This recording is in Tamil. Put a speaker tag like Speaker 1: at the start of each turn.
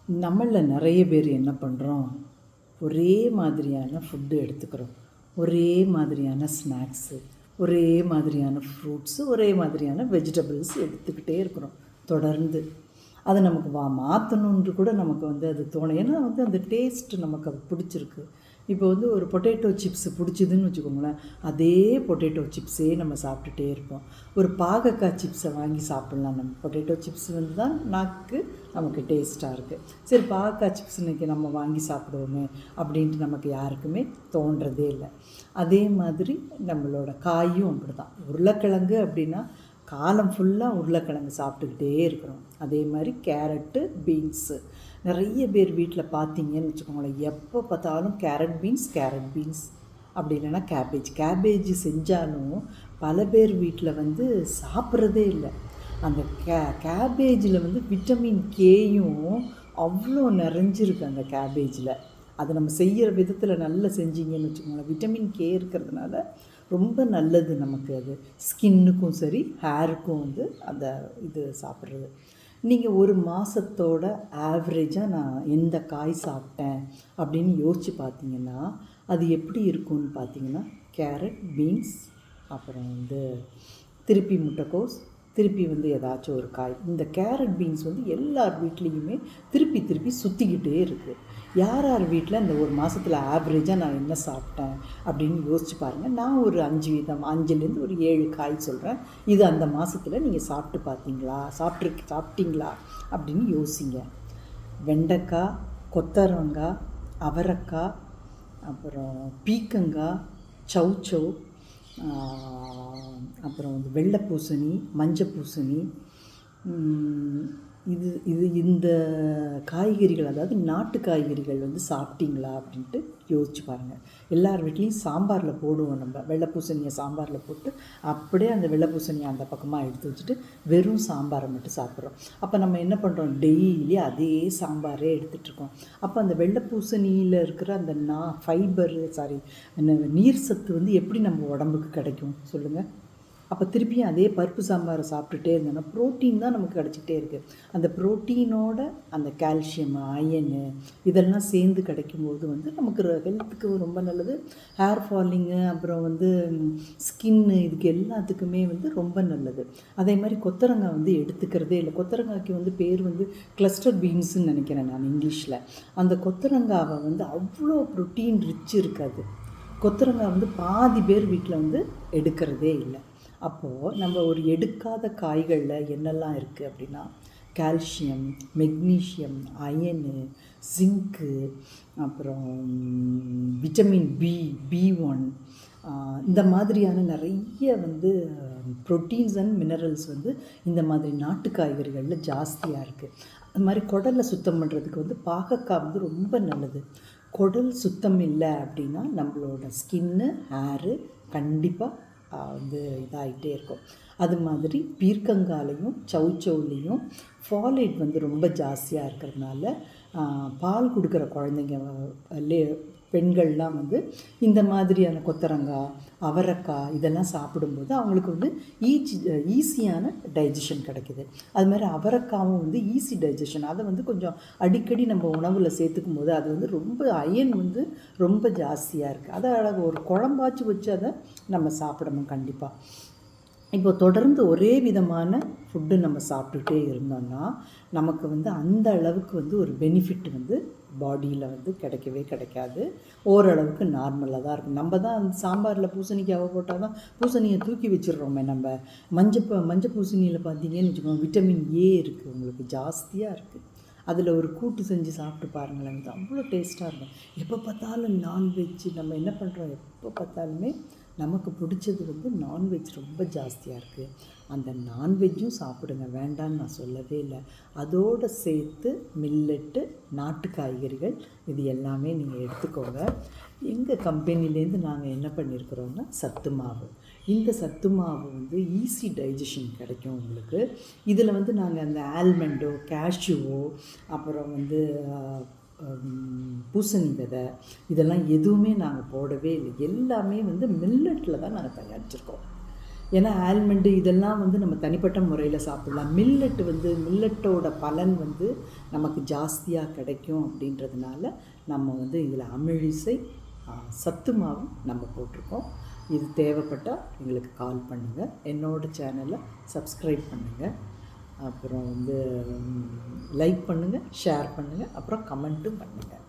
Speaker 1: நம்மளில் நிறைய பேர் என்ன பண்ணுறோம், ஒரே மாதிரியான ஃபுட்டு எடுத்துக்கிறோம். ஒரே மாதிரியான ஸ்நாக்ஸு, ஒரே மாதிரியான ஃப்ரூட்ஸு, ஒரே மாதிரியான வெஜிடபிள்ஸ் எடுத்துக்கிட்டே இருக்கிறோம் தொடர்ந்து. அதை நமக்கு மாற்றணுன்று கூட நமக்கு அது தோணும். ஏன்னா அந்த டேஸ்ட்டு நமக்கு அது பிடிச்சிருக்கு. இப்போ ஒரு பொட்டேட்டோ சிப்ஸு பிடிச்சிதுன்னு வச்சுக்கோங்களேன், அதே பொட்டேட்டோ சிப்ஸே நம்ம சாப்பிட்டுட்டே இருப்போம். ஒரு பாகக்காய் சிப்ஸை வாங்கி சாப்பிட்லாம். நம்ம பொட்டேட்டோ சிப்ஸ் தான் நாக்கு நமக்கு டேஸ்ட்டாக இருக்குது. சரி, பாகக்காய் சிப்ஸ் இன்றைக்கி நம்ம வாங்கி சாப்பிடுவோமே அப்படின்ட்டு நமக்கு யாருக்குமே தோன்றதே இல்லை. அதே மாதிரி நம்மளோட காயும் அப்படி தான். உருளைக்கிழங்கு அப்படின்னா காலம் ஃபுல்லாக உருளைக்கிழங்கு சாப்பிட்டுக்கிட்டே இருக்கிறோம். அதே மாதிரி கேரட்டு, பீன்ஸு நிறைய பேர் வீட்டில் பார்த்தீங்கன்னு வச்சுக்கோங்களேன், எப்போ பார்த்தாலும் கேரட் பீன்ஸ் அப்படி இல்லைன்னா கேபேஜ் செஞ்சாலும் பல பேர் வீட்டில் சாப்பிட்றதே இல்லை. அந்த கேபேஜில் விட்டமின் கேயும் அவ்வளோ நிறைஞ்சிருக்கு அந்த கேபேஜில். அதை நம்ம செய்கிற விதத்தில் நல்லா செஞ்சீங்கன்னு வச்சுக்கோங்களேன், விட்டமின் கே இருக்கிறதுனால ரொம்ப நல்லது நமக்கு. அது ஸ்கின்னுக்கும் சரி, ஹேருக்கும் அந்த இது சாப்பிட்றது. நீங்கள் ஒரு மாதத்தோட ஆவரேஜாக நான் எந்த காய் சாப்பிட்டேன் அப்படின்னு யோசித்து பார்த்தீங்கன்னா அது எப்படி இருக்கும்னு பார்த்தீங்கன்னா, கேரட், பீன்ஸ், அப்புறம் திருப்பி முட்டைக்கோஸ், திருப்பி ஏதாச்சும் ஒரு காய். இந்த கேரட் பீன்ஸ் எல்லார் வீட்லேயுமே திருப்பி திருப்பி சுற்றிக்கிட்டே இருக்குது. யார் வீட்டில் இந்த ஒரு மாதத்தில் ஆவரேஜாக நான் என்ன சாப்பிட்டேன் அப்படின்னு யோசிச்சு பாருங்கள். நான் ஒரு 5லேருந்து ஒரு 7 காய் சொல்கிறேன். இது அந்த மாதத்தில் நீங்கள் சாப்பிட்டு பார்த்தீங்களா, சாப்பிட்டீங்களா அப்படின்னு யோசிங்க. வெண்டைக்காய், கொத்தவரங்காய், அவரைக்காய், அப்புறம் பீக்கங்காய், சௌச்சௌ, அப்புறம் வெள்ளை பூசணி, மஞ்சள் பூசணி, இந்த காய்கறிகள், அதாவது நாட்டு காய்கறிகள் சாப்பிட்டீங்களா அப்படின்ட்டு யோசிச்சு பாருங்கள். எல்லார் வீட்லேயும் சாம்பாரில் போடுவோம். நம்ம வெள்ளை பூசணியை சாம்பாரில் போட்டு அப்படியே அந்த வெள்ளை பூசணியை அந்த பக்கமாக எடுத்து வச்சுட்டு வெறும் சாம்பாரை மட்டும் சாப்பிட்றோம். அப்போ நம்ம என்ன பண்ணுறோம், டெய்லி அதே சாம்பாரே எடுத்துகிட்ருக்கோம். அப்போ அந்த வெள்ளை பூசணியில் இருக்கிற அந்த நீர் சத்து எப்படி நம்ம உடம்புக்கு கிடைக்கும் சொல்லுங்கள்? அப்போ திருப்பியும் அதே பருப்பு சாம்பாரை சாப்பிட்டுட்டே இருந்தோன்னா ப்ரோட்டீன் தான் நமக்கு கிடச்சிக்கிட்டே இருக்குது. அந்த ப்ரோட்டீனோட அந்த கால்சியம், அயனு இதெல்லாம் சேர்ந்து கிடைக்கும்போது நமக்கு ஹெல்த்துக்கு ரொம்ப நல்லது. ஹேர் ஃபாலிங்கு, அப்புறம் ஸ்கின்னு, இதுக்கு எல்லாத்துக்குமே ரொம்ப நல்லது. அதே மாதிரி கொத்தரங்காய் எடுத்துக்கிறதே இல்லை. கொத்தரங்காய்க்கு பேர் கிளஸ்டர் பீன்ஸுன்னு நினைக்கிறேன் நான் இங்கிலீஷில். அந்த கொத்தரங்காவை அவ்வளோ ப்ரோட்டீன் ரிச் இருக்காது. கொத்தரங்காய் பாதி பேர் வீட்டில் எடுக்கிறதே இல்லை. அப்போது நம்ம ஒரு எடுக்காத காய்களில் என்னெல்லாம் இருக்குது அப்படின்னா, கால்சியம், மெக்னீஷியம், அயனு, ஜிங்க்கு, அப்புறம் விட்டமின் B1, இந்த மாதிரியான நிறைய ப்ரோட்டீன்ஸ் அண்ட் மினரல்ஸ் இந்த மாதிரி நாட்டு காய்கறிகளில் ஜாஸ்தியாக இருக்குது. அது மாதிரி குடலை சுத்தம் பண்ணுறதுக்கு பாகக்காய் ரொம்ப நல்லது. குடல் சுத்தம் இல்லை அப்படின்னா நம்மளோட ஸ்கின்னு, ஹேரு கண்டிப்பாக இதாகிட்டே இருக்கும். அது மாதிரி பீர்க்கங்காலையும் சௌச்சௌலையும் ஃபாலேட் ரொம்ப ஜாஸ்தியாக இருக்கிறதுனால பால் கொடுக்குற குழந்தைங்க, பெண்கள்லாம் இந்த மாதிரியான கொத்தரங்காய், அவரைக்காய் இதெல்லாம் சாப்பிடும்போது அவங்களுக்கு ஈஸியான டைஜஷன் கிடைக்கிது. அது மாதிரி அவரைக்காவும் ஈஸி டைஜஷன். அதை கொஞ்சம் அடிக்கடி நம்ம உணவில் சேர்த்துக்கும் போது அது ரொம்ப அயன் ரொம்ப ஜாஸ்தியாக இருக்குது. அதை ஒரு குழம்பாச்சு வச்சு அதை நம்ம சாப்பிடணும் கண்டிப்பாக. இப்போ தொடர்ந்து ஒரே விதமான ஃபுட்டு நம்ம சாப்பிட்டுட்டே இருந்தோம்னா நமக்கு அந்த அளவுக்கு ஒரு பெனிஃபிட் பாடியில் கிடைக்கவே கிடைக்காது. ஓரளவுக்கு நார்மலாக தான் இருக்கும். நம்ம தான் சாம்பாரில் பூசணிக்காவை போட்டால் தான் பூசணியை தூக்கி வச்சிடுறோமே. நம்ம மஞ்சள் பூசணியில் பார்த்தீங்கன்னு வச்சுக்கோங்க, விட்டமின் ஏ இருக்குது, உங்களுக்கு ஜாஸ்தியாக இருக்குது. அதில் ஒரு கூட்டு செஞ்சு சாப்பிட்டு பாருங்களேன், அவ்வளோ டேஸ்ட்டாக இருக்கும். எப்போ பார்த்தாலும் நான்வெஜ் நம்ம என்ன பண்ணுறோம், எப்போ பார்த்தாலுமே நமக்கு பிடிச்சது நான்வெஜ் ரொம்ப ஜாஸ்தியாக இருக்குது. அந்த நான்வெஜ்ஜும் சாப்பிடுங்க, வேண்டான்னு நான் சொல்லவே இல்லை. அதோடு சேர்த்து மில்லட்டு, நாட்டு காய்கறிகள் இது எல்லாமே நீங்கள் எடுத்துக்கோங்க. எங்கள் கம்பெனிலேருந்து நாங்கள் என்ன பண்ணியிருக்கிறோன்னா சத்து மாவு. இந்த சத்து மாவு ஈஸி டைஜஷன் கிடைக்கும் உங்களுக்கு. இதில் நாங்கள் அந்த ஆல்மண்டோ, கேஷ்யூவோ, அப்புறம் பூசணி விதை இதெல்லாம் எதுவுமே நாங்கள் போடவே இல்லை. எல்லாமே மில்லட்டில் தான் நாங்கள் தயாரிச்சிருக்கோம். ஏன்னா ஆல்மண்டு இதெல்லாம் வந்து நம்ம தனிப்பட்ட முறையில் சாப்பிடலாம். மில்லட்டோட பலன் வந்து நமக்கு ஜாஸ்தியாக கிடைக்கும் அப்படின்றதுனால நம்ம வந்து இதில் அமிழிசை சத்து மாவும் நம்ம போட்டிருக்கோம். இது தேவைப்பட்டால் எங்களுக்கு கால் பண்ணுங்கள். என்னோடய சேனலை சப்ஸ்கிரைப் பண்ணுங்கள். அப்புறம் வந்து லைக் பண்ணுங்கள், ஷேர் பண்ணுங்கள், அப்புறம் கமெண்ட்டும் பண்ணுங்கள்.